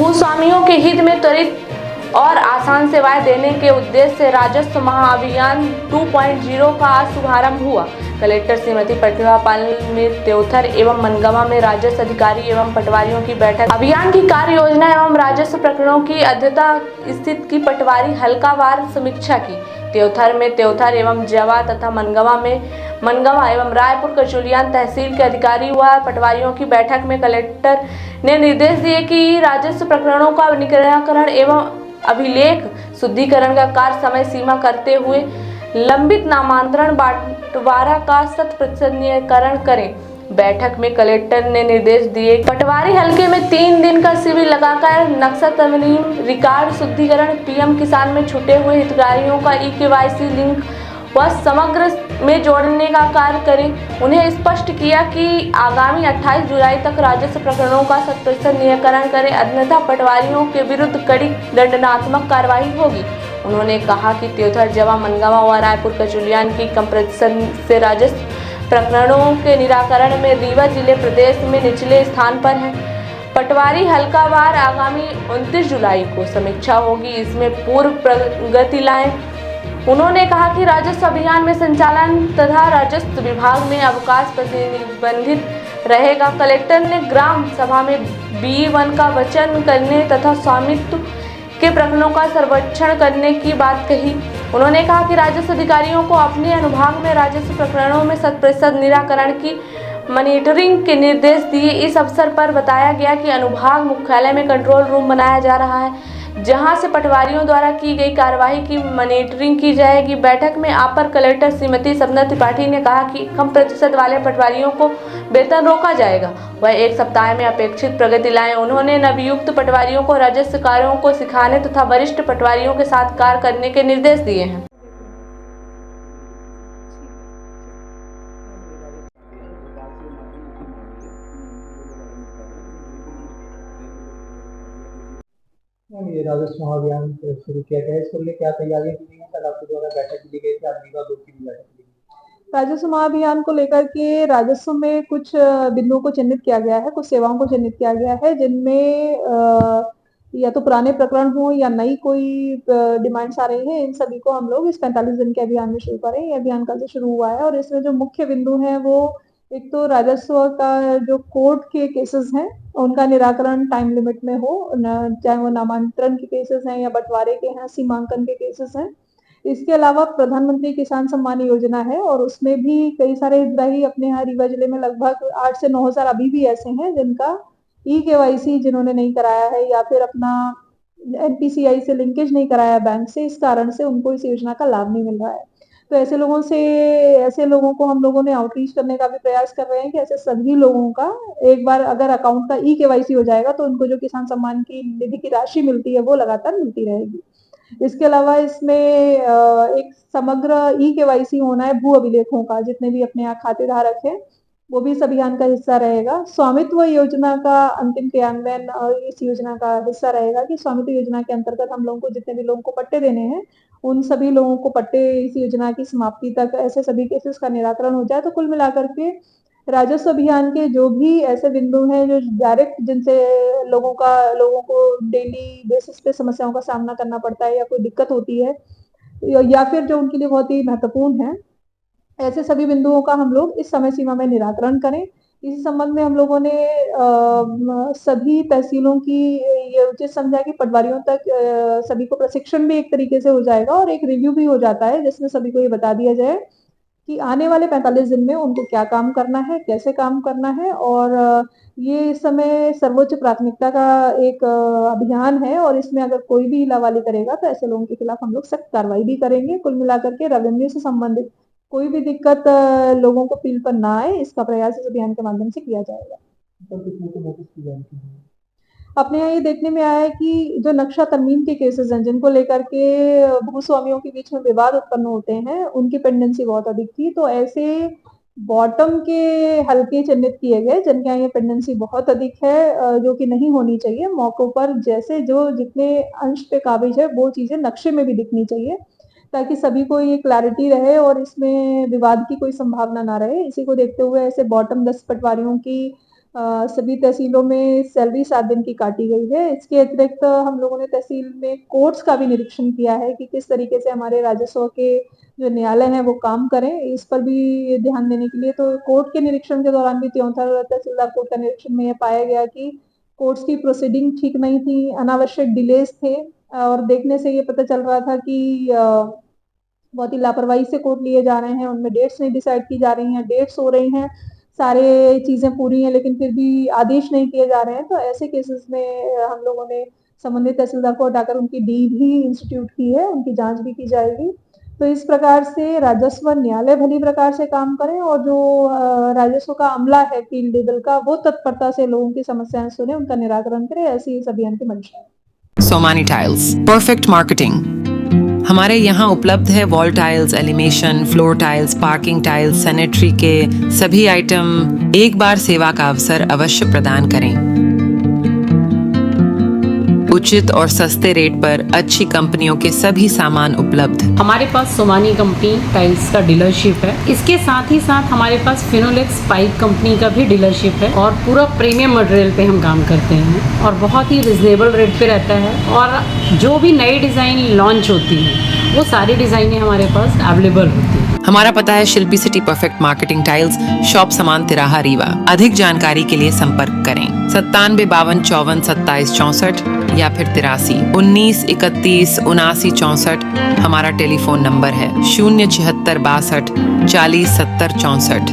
भूस्वामियों के हित में त्वरित और आसान सेवाएं देने के उद्देश्य से राजस्व महाअभियान 2.0 का आज शुभारंभ हुआ। कलेक्टर श्रीमती प्रतिभा पाल ने त्योथर एवं मनगवा में राजस्व अधिकारी एवं पटवारियों की बैठक अभियान की कार्य योजना एवं राजस्व प्रकरणों की अद्यता स्थिति की पटवारी हल्कावार समीक्षा की। त्योथर में त्योथर एवं जवा तथा मनगवा में मनगवा एवं रायपुर कचौलियान तहसील के अधिकारी व पटवारियों की बैठक में कलेक्टर ने निर्देश दिए कि राजस्व प्रकरणों का निराकरण एवं अभिलेख शुद्धिकरण का कार्य समय सीमा करते हुए लंबित नामांतरण बंटवारा का 100% निराकरण करें। बैठक में कलेक्टर ने निर्देश दिए पटवारी हलके में 3 दिन का शिविर लगाकर नक्शा तरमीम, रिकॉर्ड शुद्धिकरण, पीएम किसान में छूटे हुए हितग्राहियों का ई-केवाईसी लिंक व समग्र में जोड़ने का कार्य करें। उन्हें स्पष्ट किया कि आगामी 28 जुलाई तक राजस्व प्रकरणों का 100% निराकरण करें, अन्यथा पटवारियों के विरुद्ध कड़ी दंडात्मक कार्रवाई होगी। उन्होंने कहा कि त्योथर, जवा, मनगवा व रायपुर कचौलियान की कंप्रेशन से राजस्व प्रकरणों के निराकरण में रीवा जिले प्रदेश में निचले स्थान पर है। पटवारी हल्कावार आगामी 29 जुलाई को समीक्षा होगी, इसमें पूर्व प्रगति लाएं। उन्होंने कहा कि राजस्व अभियान में संचालन तथा राजस्व विभाग में अवकाश प्रतिबंधित रहेगा। कलेक्टर ने ग्राम सभा में B1 का वचन करने तथा स्वामित्व के प्रकरणों का सर्वेक्षण करने की बात कही। उन्होंने कहा कि राजस्व अधिकारियों को अपने अनुभाग में राजस्व प्रकरणों में 100% निराकरण की मॉनिटरिंग के निर्देश दिए। इस अवसर पर बताया गया कि अनुभाग मुख्यालय में कंट्रोल रूम बनाया जा रहा है, जहां से पटवारियों द्वारा की गई कार्यवाही की मॉनिटरिंग की जाएगी। बैठक में अपर कलेक्टर श्रीमती सपना त्रिपाठी ने कहा कि कम प्रतिशत वाले पटवारियों को वेतन रोका जाएगा, वह 1 सप्ताह में अपेक्षित प्रगति लाएं। उन्होंने नवनियुक्त पटवारियों को राजस्व कार्यों को सिखाने तथा वरिष्ठ पटवारियों के साथ कार्य करने के निर्देश दिए हैं। ये राजस्व महाअभियान शुरू किया गया है, इसको लेकर क्या तैयारियां की गई हैं? कल आपके द्वारा बैठक ली गई थी, आज रीवा ग्रुप की भी बैठक ली गई। राजस्व महाअभियान को लेकर के राजस्व में कुछ बिंदुओं को चिन्हित किया गया है, कुछ सेवाओं को चिन्हित किया गया है, जिनमें या तो पुराने प्रकरण हो या नई कोई डिमांड्स आ रही हैं। इन सभी को हम लोग इस 45 दिन के अभियान में शुरू करें। ये अभियान कल से शुरू हुआ है और इसमें जो मुख्य बिंदु हैं वो एक तो राजस्व का जो कोर्ट के केसेस हैं उनका निराकरण टाइम लिमिट में हो, चाहे वो नामांतरण के केसेस हैं या बंटवारे के हैं, सीमांकन के केसेस हैं। इसके अलावा प्रधानमंत्री किसान सम्मान योजना है और उसमें भी कई सारे हितग्राही अपने यहाँ रीवा जिले में लगभग 8 से 9 हजार अभी भी ऐसे हैं जिनका ई-केवाईसी जिन्होंने नहीं कराया है या फिर अपना NPCI से लिंकेज नहीं कराया बैंक से, इस कारण से उनको इस योजना का लाभ नहीं मिल रहा है। तो ऐसे लोगों को हम लोगों ने आउटरीच करने का भी प्रयास कर रहे हैं कि ऐसे सभी लोगों का एक बार अगर अकाउंट का ई-केवाईसी हो जाएगा तो उनको जो किसान सम्मान की निधि की राशि मिलती है वो लगातार मिलती रहेगी। इसके अलावा इसमें एक समग्र ई-केवाईसी होना है भू अभिलेखों का, जितने भी अपने यहाँ खातेधारक हैं वो भी इस अभियान का हिस्सा रहेगा। स्वामित्व योजना का अंतिम क्रियान्वयन इस योजना का हिस्सा रहेगा कि स्वामित्व योजना के अंतर्गत हम लोगों को जितने भी लोगों को पट्टे देने हैं उन सभी लोगों को पट्टे इस योजना की समाप्ति तक ऐसे सभी केसेस का निराकरण हो जाए। तो कुल मिलाकर के राजस्व अभियान के जो भी ऐसे बिंदु हैं जो डायरेक्ट जिनसे लोगों को डेली बेसिस पे समस्याओं का सामना करना पड़ता है या कोई दिक्कत होती है या फिर जो उनके लिए बहुत ही महत्वपूर्ण है, ऐसे सभी बिंदुओं का हम लोग इस समय सीमा में निराकरण करें। इसी संबंध में हम लोगों ने सभी तहसीलों की ये उचित समझा कि पटवारियों तक सभी को प्रशिक्षण भी एक तरीके से हो जाएगा और एक रिव्यू भी हो जाता है जिसमें सभी को ये बता दिया जाए कि आने वाले 45 दिन में उनको क्या काम करना है, कैसे काम करना है। और ये इस समय सर्वोच्च प्राथमिकता का एक अभियान है और इसमें अगर कोई भी लावाली करेगा तो ऐसे लोगों के खिलाफ हम लोग सख्त कार्रवाई भी करेंगे। कुल मिलाकर के रेवेन्यू से संबंधित कोई भी दिक्कत लोगों को फील्ड पर ना आए, इसका प्रयास इस अभियान के माध्यम से किया जाएगा। अपने यहाँ ये देखने में आया है कि जो नक्शा तरमीम के केसेस हैं जिनको लेकर के भूस्वामियों के बीच में विवाद उत्पन्न होते हैं, उनकी पेंडेंसी बहुत अधिक थी। तो ऐसे बॉटम के हल्के चिन्हित किए गए जिनके यहाँ ये पेंडेंसी बहुत अधिक है, जो कि नहीं होनी चाहिए। मौकों पर जैसे जो जितने अंश पे काबिज है वो चीजें नक्शे में भी दिखनी चाहिए ताकि सभी को ये क्लैरिटी रहे और इसमें विवाद की कोई संभावना ना रहे। इसी को देखते हुए ऐसे बॉटम 10 पटवारियों की सभी तहसीलों में सैलरी 7 दिन की काटी गई है। इसके अतिरिक्त हम लोगों ने तहसील में कोर्ट्स का भी निरीक्षण किया है कि किस तरीके से हमारे राजस्व के जो न्यायालय हैं वो काम करें, इस पर भी ध्यान देने के लिए तो कोर्ट के निरीक्षण के दौरान भी त्योंथर तहसीलदार कोर्ट का निरीक्षण में ये पाया गया कि कोर्ट्स की प्रोसीडिंग ठीक नहीं थी, अनावश्यक डिलेज थे और देखने से ये पता चल रहा था कि बहुत ही लापरवाही से कोर्ट लिए जा रहे हैं, उनमें डेट्स नहीं डिसाइड की जा रही हैं, डेट्स हो रही हैं, सारे चीज़ें पूरी हैं लेकिन फिर भी आदेश नहीं किए जा रहे हैं। तो ऐसे केसेस में हम लोगों ने संबंधित तहसीलदार को हटाकर उनकी डी भी इंस्टीट्यूट की है, उनकी जांच भी की जाएगी। तो इस प्रकार से राजस्व न्यायालय भली प्रकार से काम करें और जो राजस्व का अमला है फील्ड लेवल का, वो तत्परता से लोगों की समस्याएं सुने, उनका निराकरण करे, ऐसी इस अभियान की मंशा है। Somany tiles, perfect marketing. हमारे यहाँ उपलब्ध है wall tiles, elevation, floor tiles, parking tiles, sanitary के सभी आइटम। एक बार सेवा का अवसर अवश्य प्रदान करें। उचित और सस्ते रेट पर अच्छी कंपनियों के सभी सामान उपलब्ध। हमारे पास सोमानी कंपनी टाइल्स का डीलरशिप है। इसके साथ ही साथ हमारे पास फिनोलेक्स पाइप कंपनी का भी डीलरशिप है और पूरा प्रीमियम मटेरियल पे हम काम करते हैं और बहुत ही रिजनेबल रेट पे रहता है। और जो भी नई डिज़ाइन लॉन्च होती है वो सारी डिज़ाइनें हमारे पास अवेलेबल होती हैं। हमारा पता है Shilpi city perfect marketing tiles, shop Samaan तिराहा रीवा। अधिक जानकारी के लिए संपर्क करें 97 52 54 27 64 या फिर 83 19 31 79 64। हमारा टेलीफोन नंबर है 076 62 40 70 64।